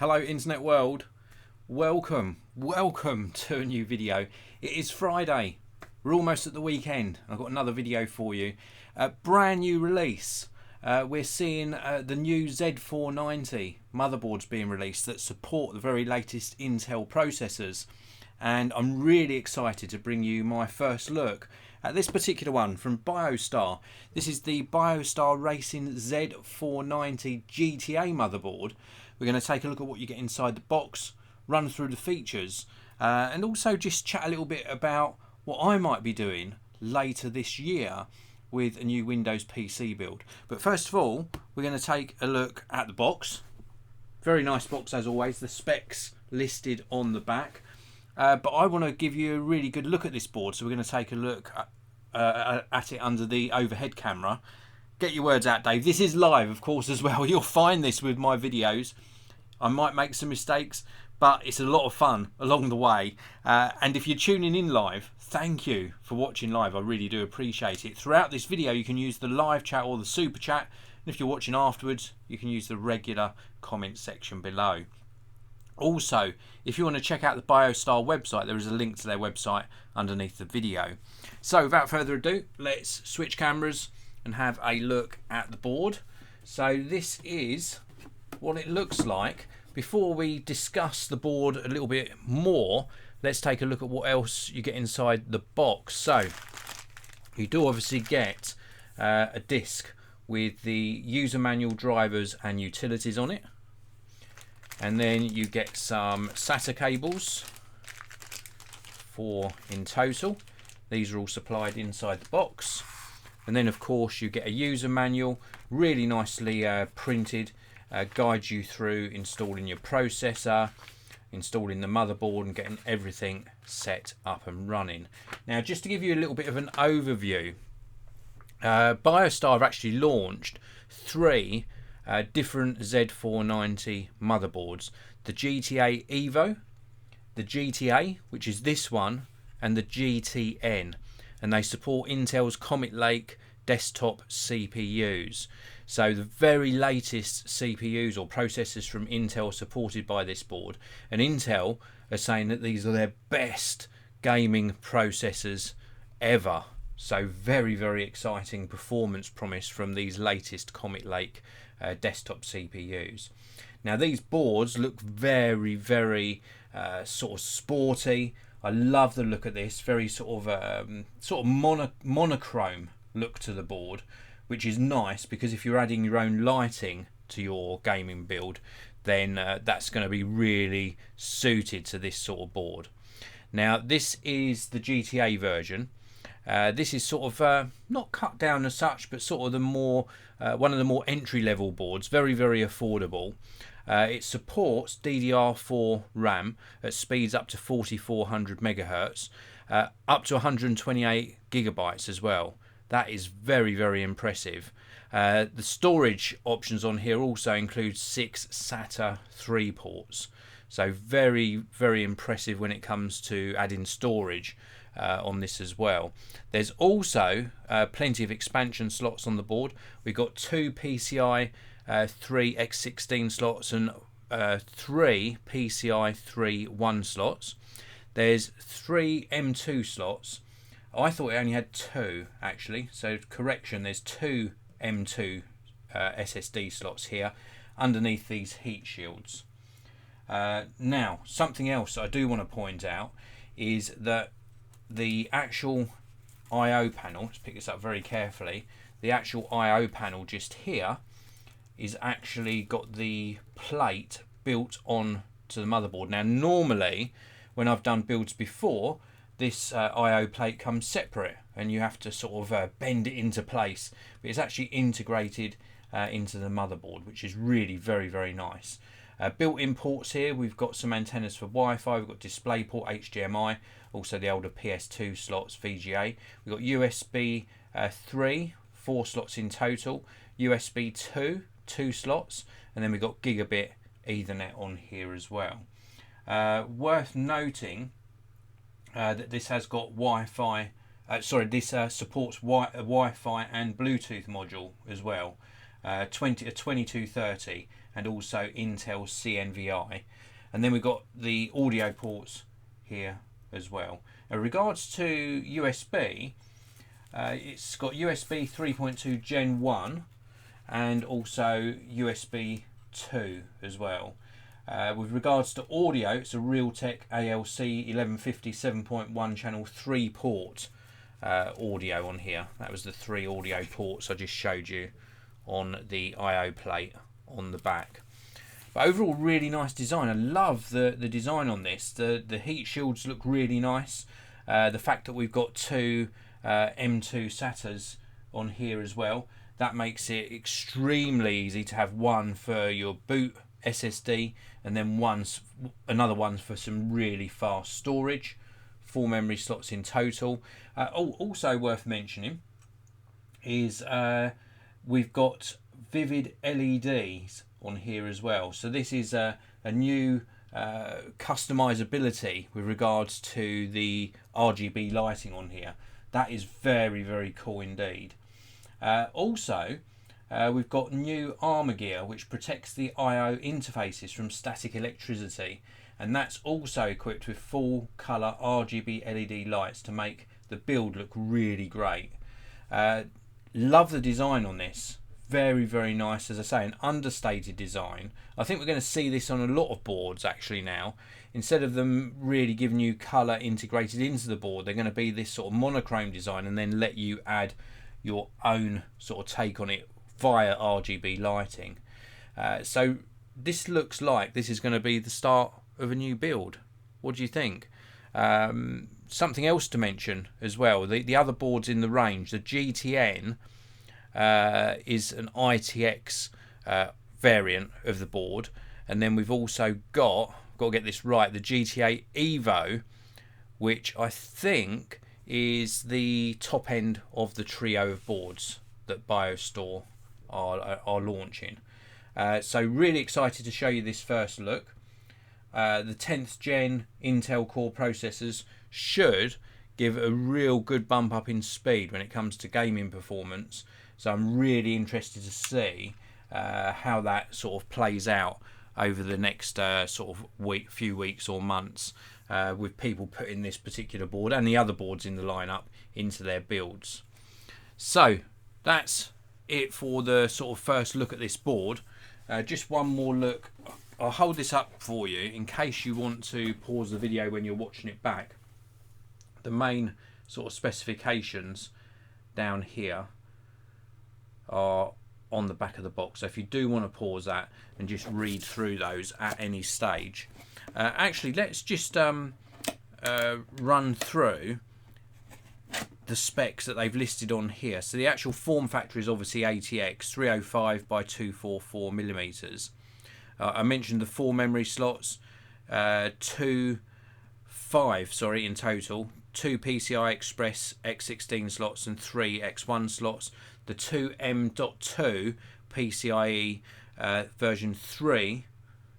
Hello internet world, welcome to a new video. It is Friday, we're almost at the weekend. I've got another video for you. A brand new release. We're seeing the new Z490 motherboards being released that support the very latest Intel processors, and I'm really excited to bring you my first look at this particular one from Biostar. This is the Biostar RACING Z490GTA motherboard. We're going to take a look at what you get inside the box, run through the features, and also just chat a little bit about what I might be doing later this year with a new Windows PC build. But first of all, we're going to take a look at the box. Very nice box as always, the specs listed on the back. But I want to give you a really good look at this board, so we're going to take a look at it under the overhead camera. Get your words out, Dave. This is live, of course, as well. You'll find this with my videos. I might make some mistakes, but it's a lot of fun along the way. And if you're tuning in live, thank you for watching live. I really do appreciate it. Throughout this video, you can use the live chat or the super chat. And if you're watching afterwards, you can use the regular comment section below. Also, if you want to check out the Biostar website, there is a link to their website underneath the video. So without further ado, let's switch cameras and have a look at the board. So this is what it looks like. Before we discuss the board a little bit more, let's take a look at what else you get inside the box. So you do obviously get a disc with the user manual, drivers and utilities on it. And then you get some SATA cables, 4 in total. These are all supplied inside the box. And then of course you get a user manual, really nicely printed, guides you through installing your processor, installing the motherboard and getting everything set up and running. Now just to give you a little bit of an overview, Biostar have actually launched 3 different Z490 motherboards: the GTA EVO, the GTA, which is this one, and the GTN, and they support Intel's Comet Lake desktop CPUs. So the very latest CPUs or processors from Intel are supported by this board, and Intel are saying that these are their best gaming processors ever. So very, very exciting performance promise from these latest Comet Lake desktop CPUs. Now these boards look very, very sort of sporty. I love the look of this, very sort of monochrome look to the board, which is nice because if you're adding your own lighting to your gaming build, then that's going to be really suited to this sort of board. Now this is the GTA version. This is sort of not cut down as such, but sort of the more one of the more entry-level boards. Very, very affordable. It supports DDR4 RAM at speeds up to 4400 megahertz, up to 128 gigabytes as well. That is very, very impressive. The storage options on here also include 6 SATA 3 ports. So very, very impressive when it comes to adding storage on this as well. There's also plenty of expansion slots on the board. We've got 2 PCI 3 X16 slots and 3 PCI 3 1 slots. There's 3 M.2 slots. I thought it only had 2 actually, so correction, there's 2 M.2 SSD slots here underneath these heat shields. Now something else I do want to point out is that the actual I/O panel, let's pick this up very carefully, the actual I/O panel just here is actually got the plate built on to the motherboard. Now normally when I've done builds before, this I/O plate comes separate and you have to sort of bend it into place, but it's actually integrated into the motherboard, which is really very, very nice. Built-in ports here, we've got some antennas for Wi-Fi, we've got DisplayPort, HDMI, also the older PS2 slots, VGA. We've got USB 3, 4 slots in total, USB 2, 2 slots, and then we've got gigabit Ethernet on here as well. Worth noting that this has got Wi-Fi, this supports Wi-Fi and Bluetooth module as well. a 2230, and also Intel CNVI. And then we've got the audio ports here as well. In regards to USB, it's got USB 3.2 Gen 1 and also USB 2 as well. With regards to audio, it's a Realtek ALC 1150 7.1 channel 3 port audio on here. That was the 3 audio ports I just showed you on the I/O plate on the back. But overall, really nice design. I love the design on this. The heat shields look really nice. The fact that we've got 2 M.2 SATAs on here as well, that makes it extremely easy to have one for your boot SSD and then another one for some really fast storage. 4 memory slots in total. Also worth mentioning is we've got vivid LEDs on here as well. So this is a new customizability with regards to the RGB lighting on here. That is very, very cool indeed. Also, we've got new armor gear which protects the I/O interfaces from static electricity, and that's also equipped with full color RGB LED lights to make the build look really great. Love the design on this. Very, very nice. As I say, an understated design. I think we're going to see this on a lot of boards actually now. Instead of them really giving you colour integrated into the board, they're going to be this sort of monochrome design and then let you add your own sort of take on it via RGB lighting. So this looks like this is going to be the start of a new build. What do you think? Something else to mention as well, the other boards in the range, the GTN is an ITX variant of the board, and then we've also got to get this right, the GTA EVO, which I think is the top end of the trio of boards that Biostar are launching. So really excited to show you this first look. The 10th gen Intel Core processors should give a real good bump up in speed when it comes to gaming performance. So I'm really interested to see how that sort of plays out over the next sort of few weeks or months with people putting this particular board and the other boards in the lineup into their builds. So that's it for the sort of first look at this board. Just one more look. I'll hold this up for you in case you want to pause the video when you're watching it back. The main sort of specifications down here are on the back of the box, so if you do want to pause that and just read through those at any stage. Actually, let's just run through the specs that they've listed on here. So the actual form factor is obviously ATX 305 by 244 millimeters. I mentioned the 4 memory slots, 5 in total, 2 PCI Express X16 slots and 3 X1 slots, the 2 M.2 PCIe version 3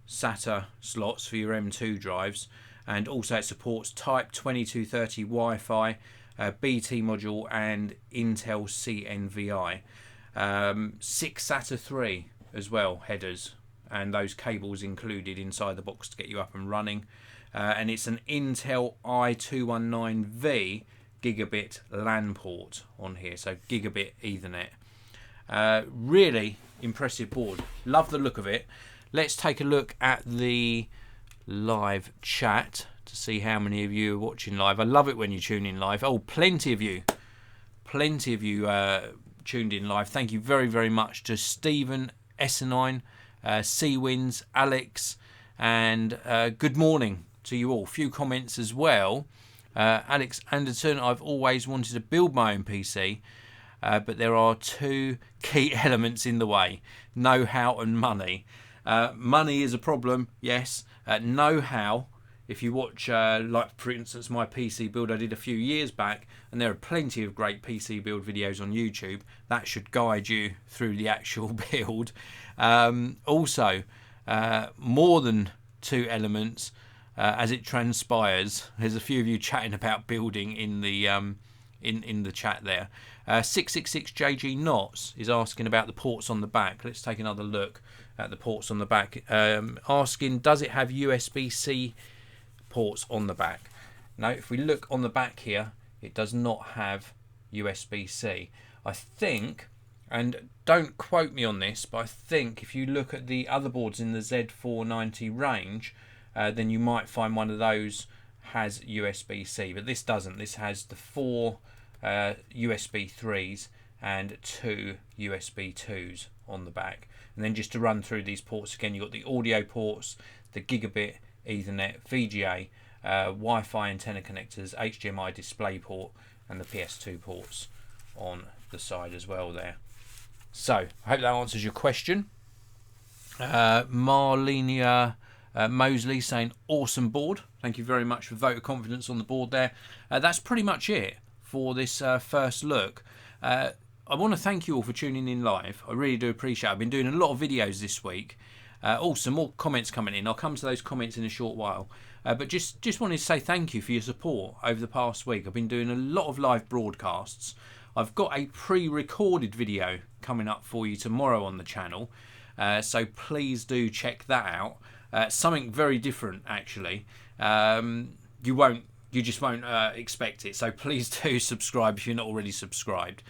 SATA slots for your M.2 drives, and also it supports Type 2230 Wi-Fi, BT module and Intel CNVI. 6 SATA 3 as well headers, and those cables included inside the box to get you up and running. And it's an Intel i219V gigabit LAN port on here, so gigabit Ethernet. Really impressive board. Love the look of it. Let's take a look at the live chat to see how many of you are watching live. I love it when you tune in live. Oh, plenty of you tuned in live. Thank you very, very much to Stephen, Essenine, Seawinds, Alex, and good morning to you all. Few comments as well. Alex Anderson, I've always wanted to build my own PC, but there are 2 key elements in the way: know-how and money. Money is a problem, yes. Know-how, if you watch, like for instance, my PC build I did a few years back, and there are plenty of great PC build videos on YouTube, that should guide you through the actual build. Also, more than 2 elements, as it transpires. There's a few of you chatting about building in the in the chat there. 666JG Knots is asking about the ports on the back. Let's take another look at the ports on the back. Asking, does it have USB-C ports on the back? Now, if we look on the back here, it does not have USB-C. I think, and don't quote me on this, but I think if you look at the other boards in the Z490 range, then you might find one of those has USB-C, but this doesn't. This has the 4 USB 3s and 2 USB 2s on the back. And then just to run through these ports again, you've got the audio ports, the gigabit, Ethernet, VGA, Wi-Fi antenna connectors, HDMI display port, and the PS2 ports on the side as well there. So I hope that answers your question. Marlenia Mosley saying awesome board. Thank you very much for vote of confidence on the board there. That's pretty much it for this first look. I want to thank you all for tuning in live. I really do appreciate it. I've been doing a lot of videos this week. Also more comments coming in. I'll come to those comments in a short while. But just wanted to say thank you for your support over the past week. I've been doing a lot of live broadcasts. I've got a pre-recorded video coming up for you tomorrow on the channel. So please do check that out. Something very different actually. You just won't expect it. So please do subscribe if you're not already subscribed.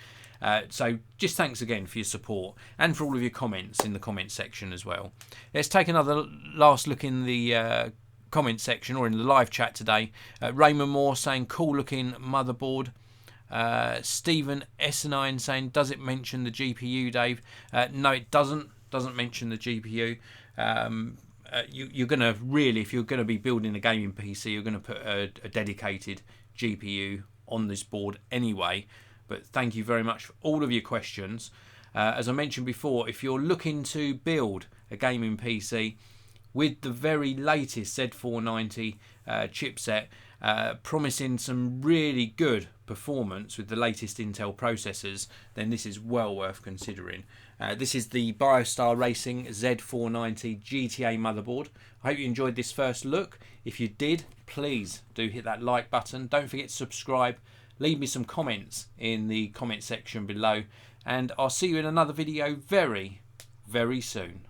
So just thanks again for your support and for all of your comments in the comment section as well. Let's take another last look in the comment section or in the live chat today. Raymond Moore saying cool looking motherboard. Stephen Essenine saying, does it mention the GPU, Dave? No, it doesn't mention the GPU. You're going to really, if you're going to be building a gaming PC, you're going to put a dedicated GPU on this board anyway. But thank you very much for all of your questions. As I mentioned before, if you're looking to build a gaming PC with the very latest Z490 chipset, promising some really good performance with the latest Intel processors, then this is well worth considering. This is the Biostar RACING Z490GTA motherboard. I hope you enjoyed this first look. If you did, please do hit that like button. Don't forget to subscribe. Leave me some comments in the comment section below. And I'll see you in another video very, very soon.